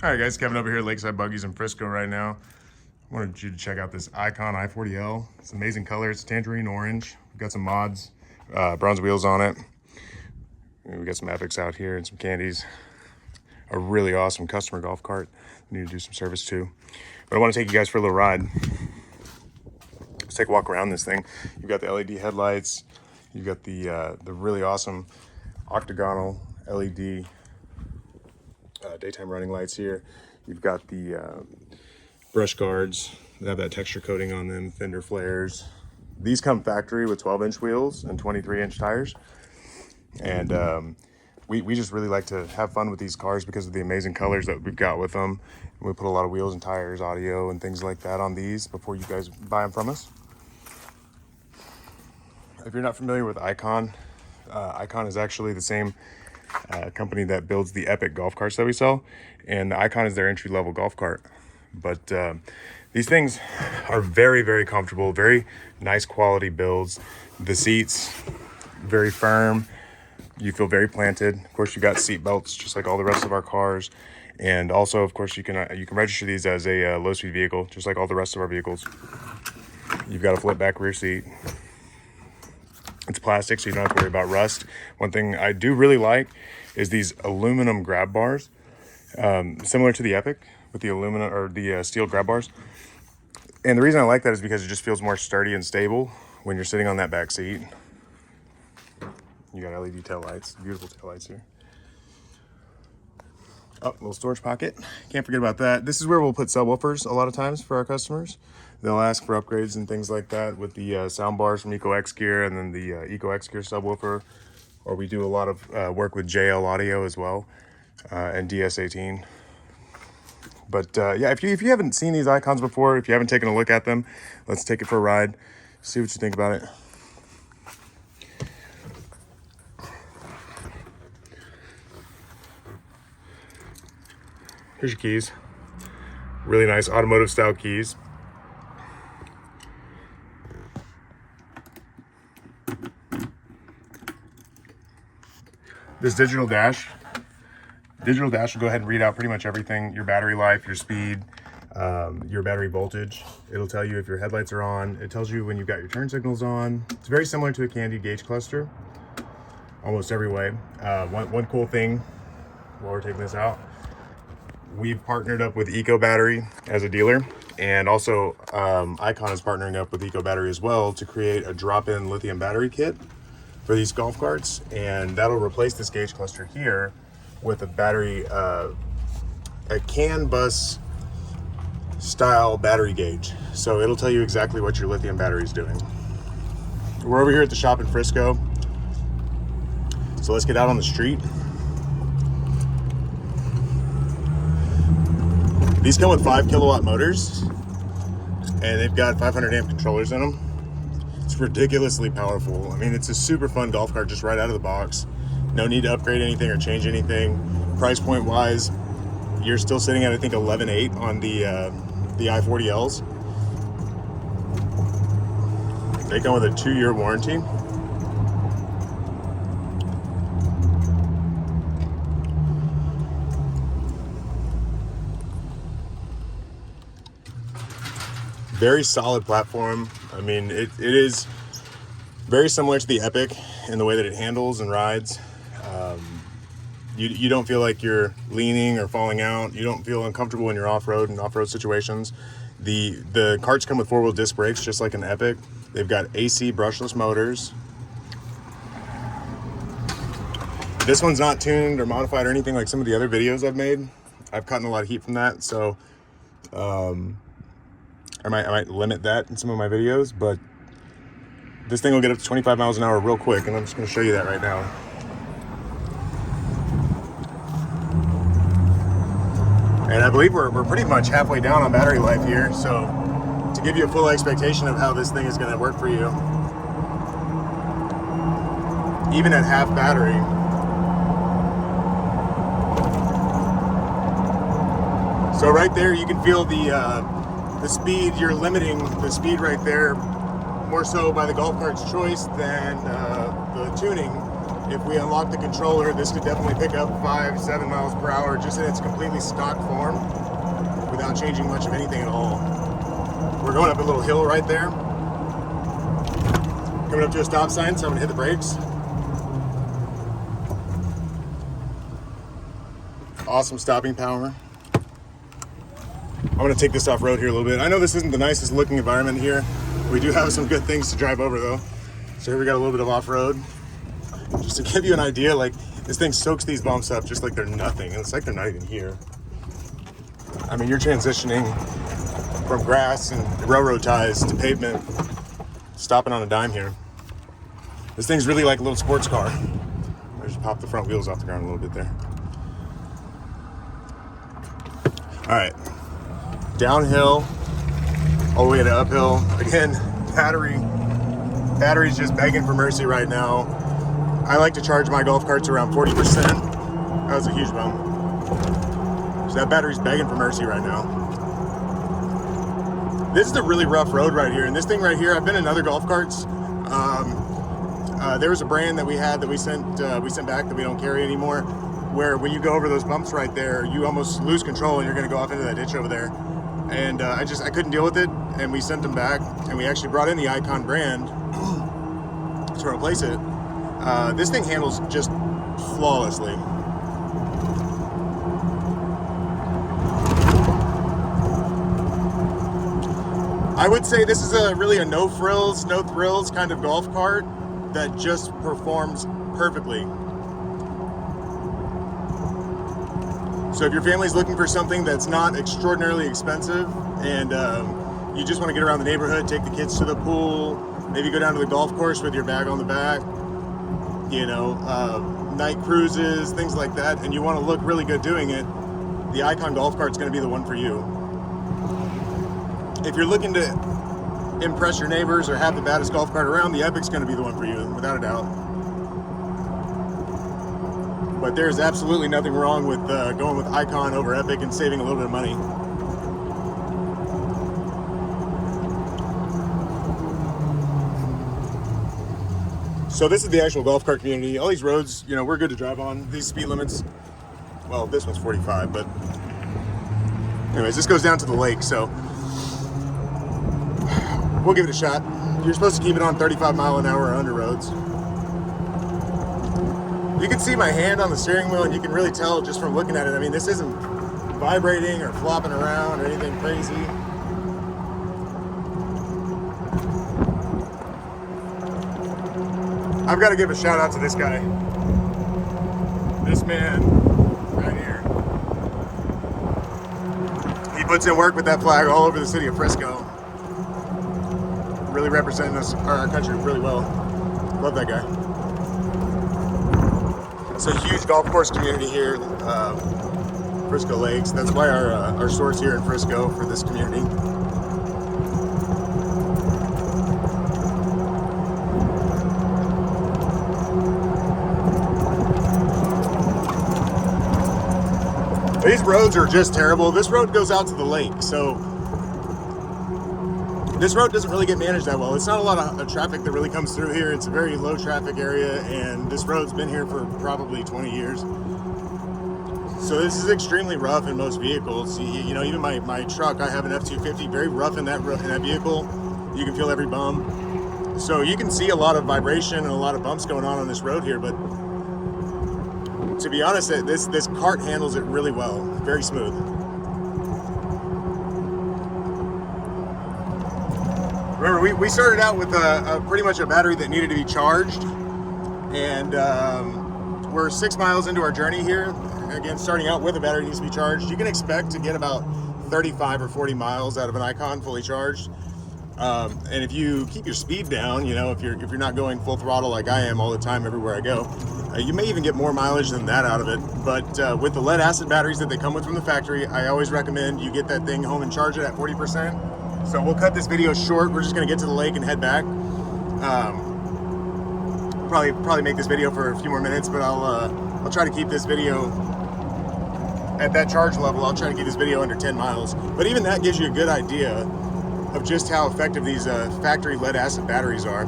All right, guys, Kevin over here at Lakeside Buggies in Frisco right now. I wanted you to check out this Icon i40L. It's an amazing color. It's Tangerine Orange. We've got some Modz, bronze wheels on it. We've got some Epics out here and some candies. A really awesome customer golf cart. We need to do some service too. But I want to take you guys for a little ride. Let's take a walk around this thing. You've got the LED headlights. You've got the really awesome octagonal LED daytime running lights here. You've got the brush guards that have that texture coating on them, fender flares. These come factory with 12-inch wheels and 23-inch tires. And we just really like to have fun with these cars because of the amazing colors that we've got with them. And we put a lot of wheels and tires, audio, and things like that on these before you guys buy them from us. If you're not familiar with Icon, Icon is actually the same company that builds the Epic golf carts that we sell, and the Icon is their entry-level golf cart. But these things are very, very comfortable, very nice quality builds. The seats, very firm. You feel very planted. Of course, you got Seatbelts just like all the rest of our cars. And also, of course, you can register these as a low-speed vehicle, just like all the rest of our vehicles. You've got a flip-back rear seat. It's plastic, so you don't have to worry about rust. One thing I do really like is these aluminum grab bars, similar to the Epic with the aluminum or the steel grab bars. And the reason I like that is because it just feels more sturdy and stable when you're sitting on that back seat. You got LED tail lights, beautiful tail lights here. Oh, little storage pocket. Can't forget about that. This is where we'll put subwoofers a lot of times for our customers. They'll ask for upgrades and things like that with the sound bars from EcoX Gear and then the EcoX Gear subwoofer. Or we do a lot of work with JL Audio as well and DS18. But yeah, if you haven't seen these Icons before, if you haven't taken a look at them, let's take it for a ride. See what you think about it. Here's your keys. Really nice automotive style keys. This digital dash will go ahead and read out pretty much everything: your battery life, your speed, your battery voltage. It'll tell you if your headlights are on. It tells you when you've got your turn signals on. It's very similar to a Candy gauge cluster, almost every way. One cool thing while we're taking this out, we've partnered up with Ecobattery as a dealer, and also Icon is partnering up with Ecobattery as well to create a drop-in lithium battery kit for these golf carts, and that'll replace this gauge cluster here with a battery, a CAN bus style battery gauge. So it'll tell you exactly what your lithium battery is doing. We're over here at the shop in Frisco, so let's get out on the street. These come with 5 kilowatt motors, and they've got 500 amp controllers in them. It's ridiculously powerful. I mean, it's a super fun golf cart just right out of the box. No need to upgrade anything or change anything. Price point wise, you're still sitting at, I think, 11.8 on the i40Ls. They come with a 2-year warranty. Very solid platform. I mean, it is very similar to the Epic in the way that it handles and rides. You don't feel like you're leaning or falling out. You don't feel uncomfortable when you're off-road and off-road situations. The carts come with 4-wheel disc brakes, just like an Epic. They've got AC brushless motors. This one's not tuned or modified or anything like some of the other videos I've made. I've gotten a lot of heat from that, so I might limit that in some of my videos, but this thing will get up to 25 miles an hour real quick, and I'm just going to show you that right now. And I believe we're pretty much halfway down on battery life here, so to give you a full expectation of how this thing is going to work for you, even at half battery, so right there you can feel the speed. You're limiting the speed right there more so by the golf cart's choice than the tuning If we unlock the controller, this could definitely pick up 5-7 miles per hour just in its completely stock form without changing much of anything at all. We're going up a little hill right there. Coming up to a stop sign, so I'm gonna hit the brakes. Awesome stopping power. I'm gonna take this off-road here a little bit. I know this isn't the nicest looking environment here. We do have some good things to drive over though. So here we got a little bit of off-road. Just to give you an idea, like this thing soaks these bumps up just like they're nothing. And it's like they're not even here. I mean, you're transitioning from grass and railroad ties to pavement, stopping on a dime here. This thing's really like a little sports car. I just popped the front wheels off the ground a little bit there. All right, downhill, all the way to uphill. Again, battery's just begging for mercy right now. I like to charge my golf carts around 40%. That was a huge bump. So that battery's begging for mercy right now. This is a really rough road right here. And this thing right here, I've been in other golf carts. There was a brand that we had that we sent back that we don't carry anymore, where when you go over those bumps right there, you almost lose control and you're gonna go off into that ditch over there. And I couldn't deal with it, and we sent them back, and we actually brought in the Icon brand to replace it. This thing handles just flawlessly. I would say this is really a no frills, no thrills kind of golf cart that just performs perfectly. So if your family's looking for something that's not extraordinarily expensive and you just want to get around the neighborhood, take the kids to the pool, maybe go down to the golf course with your bag on the back, you know, night cruises, things like that, and you want to look really good doing it, the Icon golf cart's going to be the one for you. If you're looking to impress your neighbors or have the baddest golf cart around, the Epic's going to be the one for you, without a doubt. But there's absolutely nothing wrong with going with Icon over Epic and saving a little bit of money. So this is the actual golf cart community. All these roads, you know, we're good to drive on. These speed limits, well, this one's 45, but anyways, this goes down to the lake, so we'll give it a shot. You're supposed to keep it on 35 mile an hour under roads. You can see my hand on the steering wheel, and you can really tell just from looking at it. I mean, this isn't vibrating or flopping around or anything crazy. I've got to give a shout out to this guy. This man right here. He puts in work with that flag all over the city of Frisco. Really representing us, our country really well. Love that guy. It's a huge golf course community here, Frisco Lakes. That's why our store's here in Frisco for this community. These roads are just terrible. This road goes out to the lake, so this road doesn't really get managed that well. It's not a lot of traffic that really comes through here. It's a very low traffic area, and this road's been here for probably 20 years. So this is extremely rough in most vehicles. You know, even my truck, I have an F-250, very rough in that vehicle. You can feel every bump. So you can see a lot of vibration and a lot of bumps going on this road here, but to be honest, this cart handles it really well. Very smooth. Remember, we started out with pretty much a battery that needed to be charged, and we're 6 miles into our journey here. Again, starting out with a battery that needs to be charged. You can expect to get about 35 or 40 miles out of an Icon fully charged. And if you keep your speed down, you know, if you're not going full throttle like I am all the time everywhere I go, you may even get more mileage than that out of it. But with the lead acid batteries that they come with from the factory, I always recommend you get that thing home and charge it at 40%. So we'll cut this video short. We're just gonna get to the lake and head back. Probably make this video for a few more minutes, but I'll try to keep this video at that charge level. I'll try to keep this video under 10 miles. But even that gives you a good idea of just how effective these factory lead acid batteries are.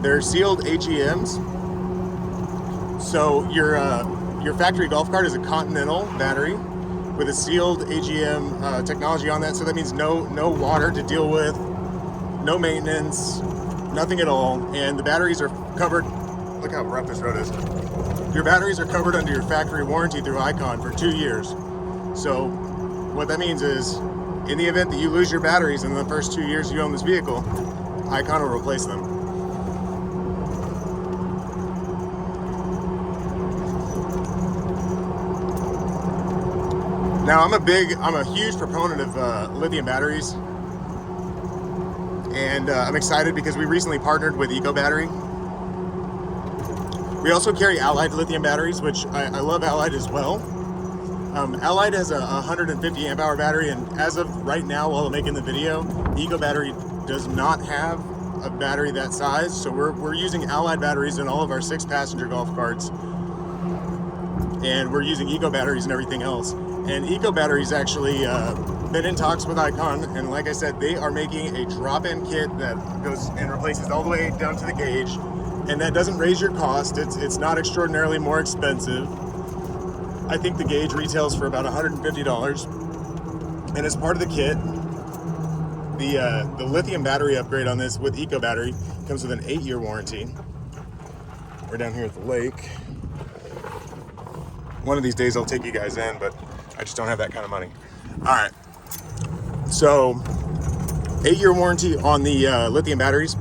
They're sealed HEMs, So your factory golf cart is a Continental battery with a sealed AGM technology on that. So that means no water to deal with, no maintenance, nothing at all. And the batteries are covered. Look how rough this road is. Your batteries are covered under your factory warranty through Icon for 2 years. So what that means is, in the event that you lose your batteries in the first 2 years you own this vehicle, Icon will replace them. Now I'm a huge proponent of lithium batteries, and I'm excited because we recently partnered with Ecobattery. We also carry Allied lithium batteries, which I love Allied as well. Allied has a 150 amp hour battery, and as of right now, while I'm making the video, Ecobattery does not have a battery that size. So we're using Allied batteries in all of our 6-passenger golf carts, and we're using Ecobatteries and everything else. And Ecobattery's actually been in talks with Icon, and like I said, they are making a drop-in kit that goes and replaces all the way down to the gauge, and that doesn't raise your cost. It's not extraordinarily more expensive. I think the gauge retails for about $150, and as part of the kit, the lithium battery upgrade on this with Ecobattery comes with an 8-year warranty. We're down here at the lake. One of these days I'll take you guys in, but I just don't have that kind of money. All right, so 8-year warranty on the lithium batteries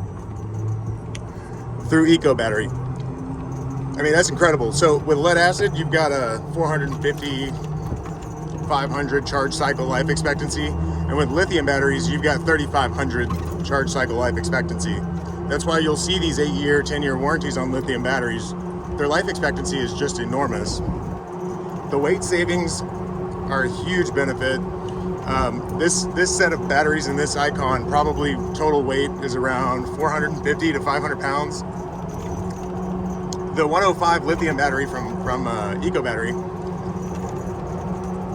through Ecobattery. I mean, that's incredible. So with lead acid, you've got a 450, 500 charge cycle life expectancy. And with lithium batteries, you've got 3,500 charge cycle life expectancy. That's why you'll see these 8-year, 10-year warranties on lithium batteries. Their life expectancy is just enormous. The weight savings are a huge benefit. This set of batteries in this Icon, probably total weight is around 450 to 500 pounds. The 105 lithium battery from Ecobattery,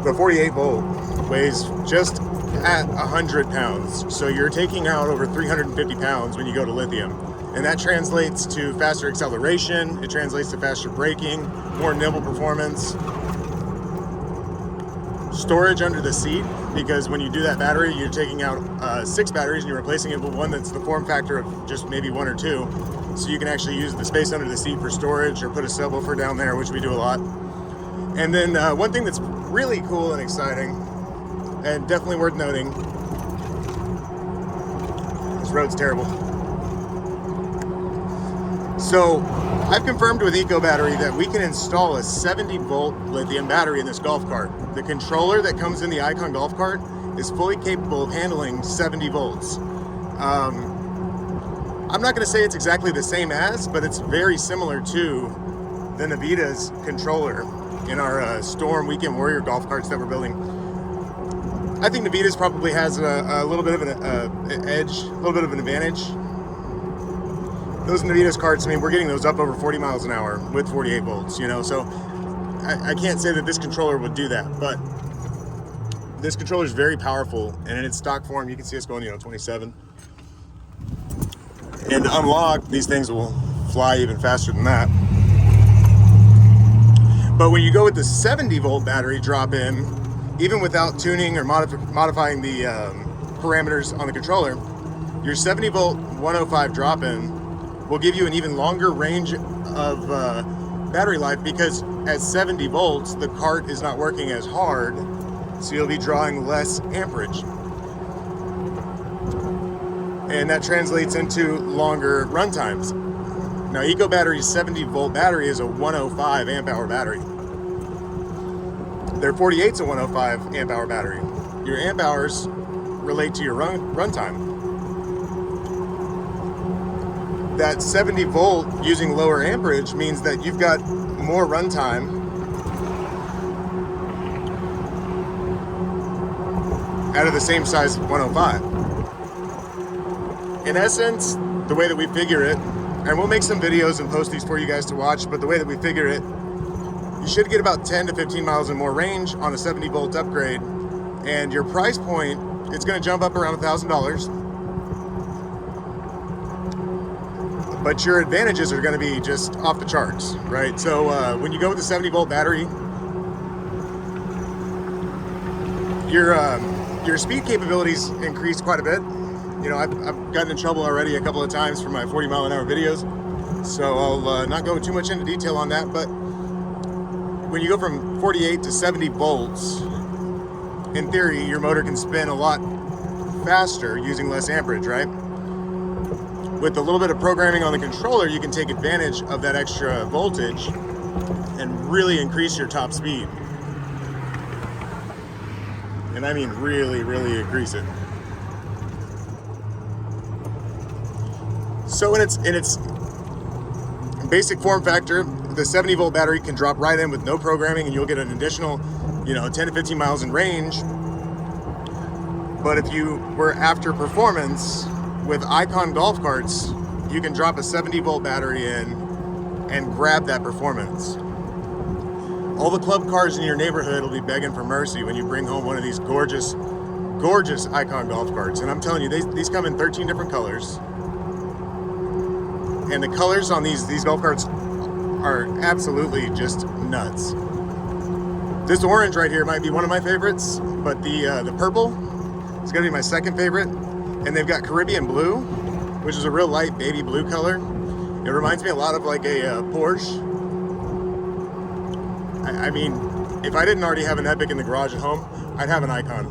the 48 volt, weighs just at 100 pounds. So you're taking out over 350 pounds when you go to lithium. And that translates to faster acceleration, it translates to faster braking, more nimble performance. Storage under the seat, because when you do that battery, you're taking out 6 batteries and you're replacing it with one that's the form factor of just maybe 1 or 2. So you can actually use the space under the seat for storage, or put a subwoofer down there, which we do a lot. And then one thing that's really cool and exciting, and definitely worth noting, this road's terrible. So I've confirmed with Ecobattery that we can install a 70-volt lithium battery in this golf cart. The controller that comes in the Icon golf cart is fully capable of handling 70 volts. I'm not going to say it's exactly the same as, but it's very similar to the Navita's controller in our Storm Weekend Warrior golf carts that we're building. I think Navita's probably has a little bit of an edge, a little bit of an advantage. Those Navita's carts, I mean, we're getting those up over 40 miles an hour with 48 volts, you know, so I can't say that this controller would do that, but this controller is very powerful, and in its stock form, you can see us going, 27. And to unlock, these things will fly even faster than that. But when you go with the 70-volt battery drop-in, even without tuning or modifying the parameters on the controller, your 70-volt 105 drop-in will give you an even longer range of battery life, because at 70 volts, the cart is not working as hard, so you'll be drawing less amperage. And that translates into longer run times. Now, Ecobattery's 70-volt battery is a 105 amp-hour battery. Their 48's a 105 amp-hour battery. Your amp hours relate to your run time. That 70 volt using lower amperage means that you've got more runtime out of the same size 105. In essence, the way that we figure it, and we'll make some videos and post these for you guys to watch, but the way that we figure it, you should get about 10 to 15 miles and more range on a 70 volt upgrade, and your price point, it's going to jump up around $1,000. but your advantages are going to be just off the charts, right? So when you go with the 70-volt battery, your speed capabilities increase quite a bit. You know, I've gotten in trouble already a couple of times for my 40-mile-an-hour videos, so I'll not go too much into detail on that. But when you go from 48 to 70 volts, in theory, your motor can spin a lot faster using less amperage, right? With a little bit of programming on the controller, you can take advantage of that extra voltage and really increase your top speed. And I mean really, really increase it. So in its basic form factor, the 70-volt battery can drop right in with no programming, and you'll get an additional, 10 to 15 miles in range. But if you were after performance with Icon golf carts, you can drop a 70-volt battery in and grab that performance. All the club cars in your neighborhood will be begging for mercy when you bring home one of these gorgeous, gorgeous Icon golf carts. And I'm telling you, these come in 13 different colors. And the colors on these golf carts are absolutely just nuts. This orange right here might be one of my favorites, but the purple is gonna be my second favorite. And they've got Caribbean blue, which is a real light baby blue color. It reminds me a lot of like a Porsche. I mean, if I didn't already have an Epic in the garage at home, I'd have an Icon.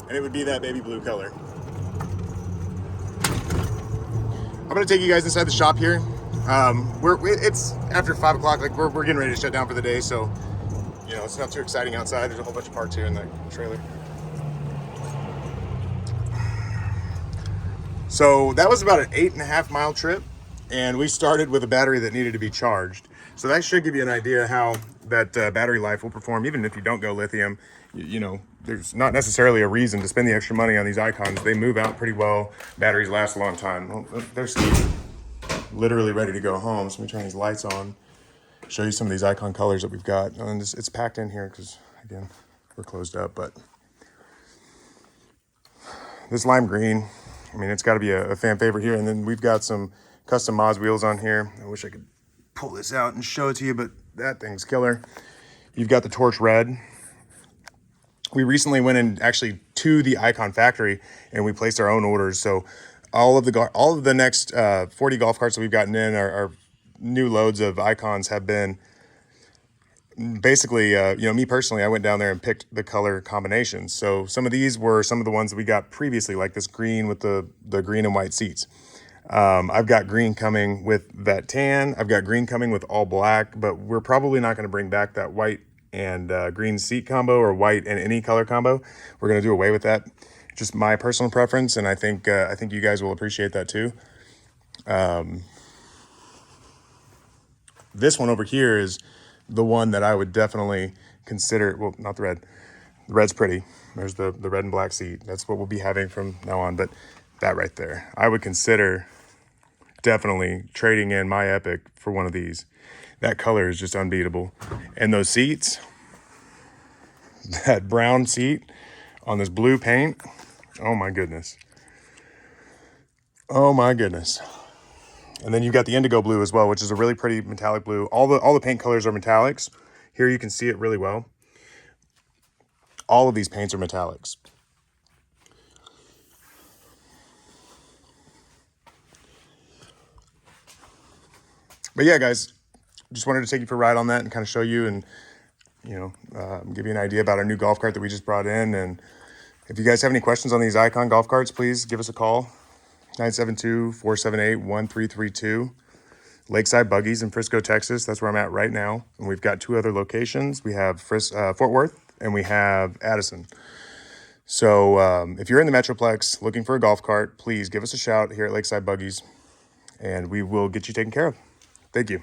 And it would be that baby blue color. I'm gonna take you guys inside the shop here. It's after 5 o'clock, like we're getting ready to shut down for the day, so it's not too exciting outside. There's a whole bunch of parts here in the trailer. So that was about an 8.5 mile trip, and we started with a battery that needed to be charged. So that should give you an idea how that battery life will perform, even if you don't go lithium. There's not necessarily a reason to spend the extra money on these Icons. They move out pretty well. Batteries last a long time. Well, they're literally ready to go home. So let me turn these lights on, show you some of these Icon colors that we've got. And it's packed in here because, again, we're closed up. But this lime green, I mean, it's got to be a fan favorite here. And then we've got some custom Modz wheels on here. I wish I could pull this out and show it to you, but that thing's killer. You've got the torch red. We recently went in actually to the Icon factory and we placed our own orders. So all of the next 40 golf carts that we've gotten in, our new loads of Icons have been basically, me personally, I went down there and picked the color combinations. So some of these were some of the ones that we got previously, like this green with the green and white seats. I've got green coming with that tan. I've got green coming with all black, but we're probably not going to bring back that white and green seat combo or white and any color combo. We're going to do away with that. Just my personal preference, and I think you guys will appreciate that too. This one over here is the one that I would definitely consider. Well, not the red. The red's pretty. There's the red and black seat. That's what we'll be having from now on. But that right there, I would consider definitely trading in my Epic for one of these. That color is just unbeatable. And those seats, that brown seat on this blue paint, oh my goodness. Oh my goodness. And then you've got the indigo blue as well, which is a really pretty metallic blue. All the paint colors are metallics. Here you can see it really well. All of these paints are metallics. But yeah, guys, just wanted to take you for a ride on that and kind of show you and, give you an idea about our new golf cart that we just brought in. And if you guys have any questions on these Icon golf carts, please give us a call. 972-478-1332. Lakeside Buggies in Frisco, Texas. That's where I'm at right now. And we've got 2 other locations. We have Fort Worth and we have Addison. So if you're in the Metroplex looking for a golf cart, please give us a shout here at Lakeside Buggies and we will get you taken care of. Thank you.